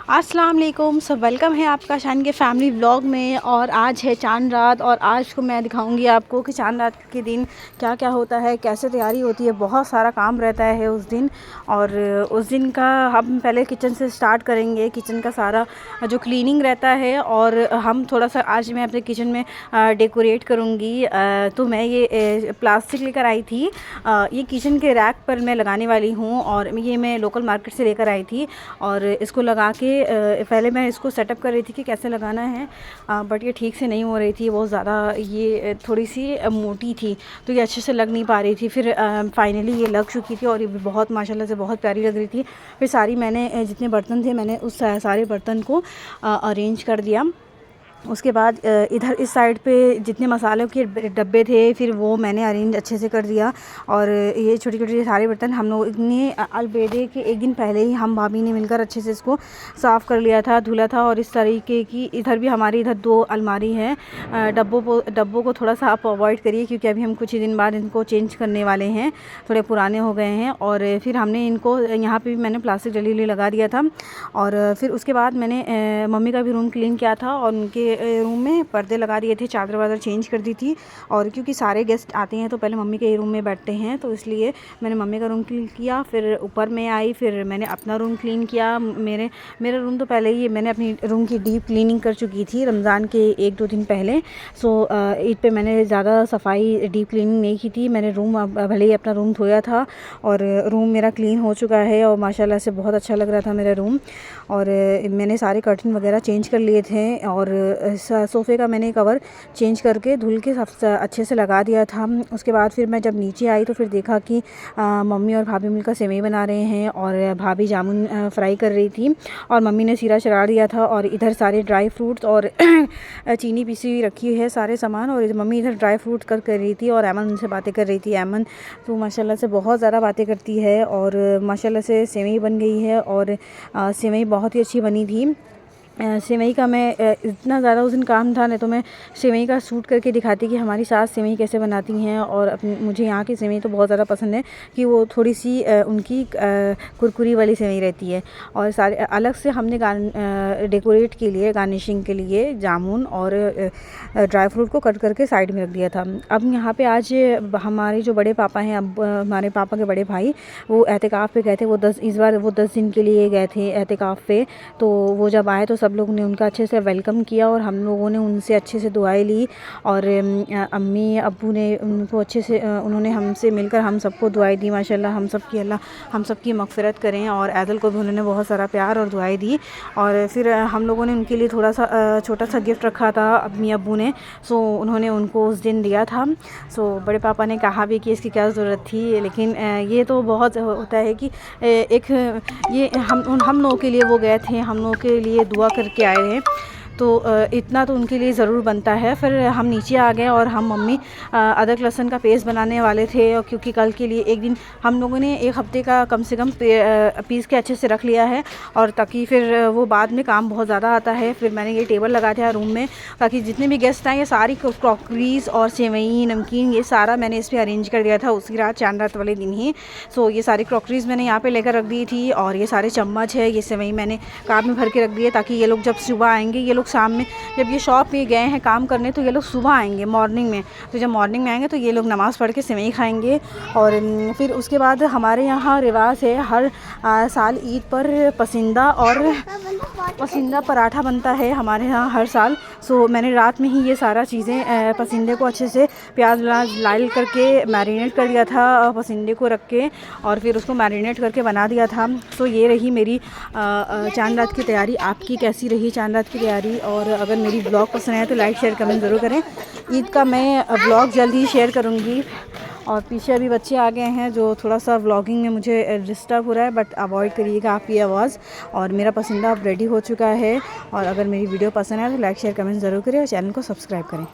अस्सलाम वालेकुम। सब वेलकम है आपका शान के फैमिली व्लॉग में। और आज है चांद रात और आज को मैं दिखाऊंगी आपको कि चांद रात के दिन क्या क्या होता है, कैसे तैयारी होती है। बहुत सारा काम रहता है उस दिन। और उस दिन का हम पहले किचन से स्टार्ट करेंगे। किचन का सारा जो क्लीनिंग रहता है और हम थोड़ा सा आज मैं अपने किचन में डेकोरेट करूँगी। तो मैं ये प्लास्टिक लेकर आई थी। ये किचन के रैक पर मैं लगाने वाली हूँ और ये मैं लोकल मार्केट से लेकर आई थी। और इसको लगा के पहले मैं इसको सेटअप कर रही थी कि कैसे लगाना है, बट ये ठीक से नहीं हो रही थी। बहुत ज़्यादा ये थोड़ी सी मोटी थी तो ये अच्छे से लग नहीं पा रही थी। फिर फाइनली ये लग चुकी थी और ये भी बहुत माशाल्लाह से बहुत प्यारी लग रही थी। फिर सारी मैंने जितने बर्तन थे मैंने उस सारे बर्तन को अरेंज कर दिया। उसके बाद इधर इस साइड पे जितने मसालों के डब्बे थे फिर वो मैंने अरेंज अच्छे से कर दिया। और ये छोटे छोटे सारे बर्तन हम लोग ने अलबेदे के एक दिन पहले ही हम भाभी ने मिलकर अच्छे से इसको साफ़ कर लिया था, धुला था। और इस तरीके की इधर भी हमारी इधर 2 अलमारी है। डब्बों को थोड़ा सा आप अवॉइड करिए क्योंकि अभी हम कुछ ही दिन बाद इनको चेंज करने वाले हैं, थोड़े पुराने हो गए हैं। और फिर हमने इनको यहाँ पर भी मैंने प्लास्टिक जली लगा दिया था। और फिर उसके बाद मैंने मम्मी का भी रूम क्लीन किया था और उनके रूम में पर्दे लगा दिए थे, चादर वादर चेंज कर दी थी। और क्योंकि सारे गेस्ट आते हैं तो पहले मम्मी के रूम में बैठते हैं, तो इसलिए मैंने मम्मी का रूम क्लीन किया। फिर ऊपर में आई, फिर मैंने अपना रूम क्लीन किया। मेरा रूम तो पहले ही मैंने अपनी रूम की डीप क्लीनिंग कर चुकी थी रमज़ान के 1-2 दिन पहले। सो ईद पे मैंने ज़्यादा सफाई डीप क्लीनिंग नहीं की थी। मैंने रूम भले ही अपना रूम धोया था और रूम मेरा क्लीन हो चुका है और माशाल्लाह से बहुत अच्छा लग रहा था मेरा रूम। और मैंने सारे कर्टन वगैरह चेंज कर लिए थे और सोफ़े का मैंने कवर चेंज करके धुल के अच्छे से लगा दिया था। उसके बाद फिर मैं जब नीचे आई तो फिर देखा कि मम्मी और भाभी मिलकर सेवई बना रहे हैं और भाभी जामुन फ्राई कर रही थी और मम्मी ने सीरा चढ़ा दिया था। और इधर सारे ड्राई फ्रूट्स और चीनी पीसी हुई रखी है सारे सामान। और मम्मी इधर ड्राई फ्रूट कर रही थी और अमन उनसे बातें कर रही थी। अमन तो माशाल्लाह से बहुत ज़्यादा बातें करती है और माशाल्लाह से सेवई बन गई है और सेवई बहुत ही अच्छी बनी थी। सेवई का मैं इतना ज़्यादा उस दिन काम था, नहीं तो मैं सेवई का शूट करके दिखाती कि हमारी सास सेवई कैसे बनाती हैं। और मुझे यहाँ की सेवई तो बहुत ज़्यादा पसंद है कि वो थोड़ी सी उनकी कुरकुरी वाली सेवई रहती है। और सारे अलग से हमने डेकोरेट के लिए गार्निशिंग के लिए जामुन और ड्राई फ्रूट को कट करके साइड में रख दिया था। अब यहाँ पे आज हमारे जो बड़े पापा हैं, अब हमारे पापा के बड़े भाई वो एहतिकाफ़ पे गए थे। इस बार वो 10 दिन के लिए गए थे एहतिकाफ़ पे। तो वो जब आए तो सब लोग ने उनका अच्छे से वेलकम किया और हम लोगों ने उनसे अच्छे से दुआएं ली। और अम्मी अब्बू ने उनको अच्छे से उन्होंने हमसे मिलकर हम सबको दुआएं दी। माशाल्लाह हम सब की मग़फ़िरत करें। और ऐदल को भी उन्होंने बहुत सारा प्यार और दुआएं दी। और फिर हम लोगों ने उनके लिए थोड़ा सा छोटा सा गिफ्ट रखा था अम्मी अब्बू ने, सो उन्होंने उनको उस दिन दिया था। सो बड़े पापा ने कहा भी कि इसकी क्या ज़रूरत थी, लेकिन ये तो बहुत होता है कि एक ये हम लोगों के लिए वो गए थे, हम लोगों के लिए दुआ करके आए हैं, तो इतना तो उनके लिए ज़रूर बनता है। फिर हम नीचे आ गए और हम मम्मी अदरक लहसुन का पेस्ट बनाने वाले थे। और क्योंकि कल के लिए एक दिन हम लोगों ने 1 हफ़्ते का कम से कम पीस के अच्छे से रख लिया है और ताकि फिर वो बाद में काम बहुत ज़्यादा आता है। फिर मैंने ये टेबल लगा दिया रूम में ताकि जितने भी गेस्ट आए ये सारी क्रॉकरीज और सेवई नमकीन ये सारा मैंने इस पर अरेंज कर दिया था उसी रात चांद रात वाले दिन ही। सो ये सारी क्रॉकरीज मैंने यहाँ पर लेकर रख दी थी और ये सारे चम्मच है, ये सेवई मैंने कार में भर के रख दिए ताकि ये लोग जब सुबह आएँगे, ये लोग शाम में जब ये शॉप पे गए हैं काम करने तो ये लोग सुबह आएंगे मॉर्निंग में। तो जब मॉर्निंग में आएंगे तो ये लोग नमाज़ पढ़ के सेवई खाएंगे। और फिर उसके बाद हमारे यहाँ रिवाज है हर साल ईद पर पसंदा पराठा बनता है हमारे यहाँ हर साल। सो मैंने रात में ही ये सारा चीज़ें पसंदे को अच्छे से प्याज लाल करके मैरिनेट कर दिया था, पसंदे को रख के और फिर उसको मैरिनेट करके बना दिया था। सो ये रही मेरी चांद रात की तैयारी। आपकी कैसी रही चांद रात की तैयारी? और अगर मेरी ब्लॉग पसंद आए तो लाइक शेयर कमेंट ज़रूर करें। ईद का मैं ब्लॉग जल्द ही शेयर करूँगी। और पीछे अभी बच्चे आ गए हैं जो थोड़ा सा व्लॉगिंग में मुझे डिस्टर्ब हो रहा है, बट अवॉइड करिएगा आपकी आवाज़। और मेरा पसंदीदा अब रेडी हो चुका है। और अगर मेरी वीडियो पसंद आए तो लाइक शेयर कमेंट ज़रूर करें और चैनल को सब्सक्राइब करें।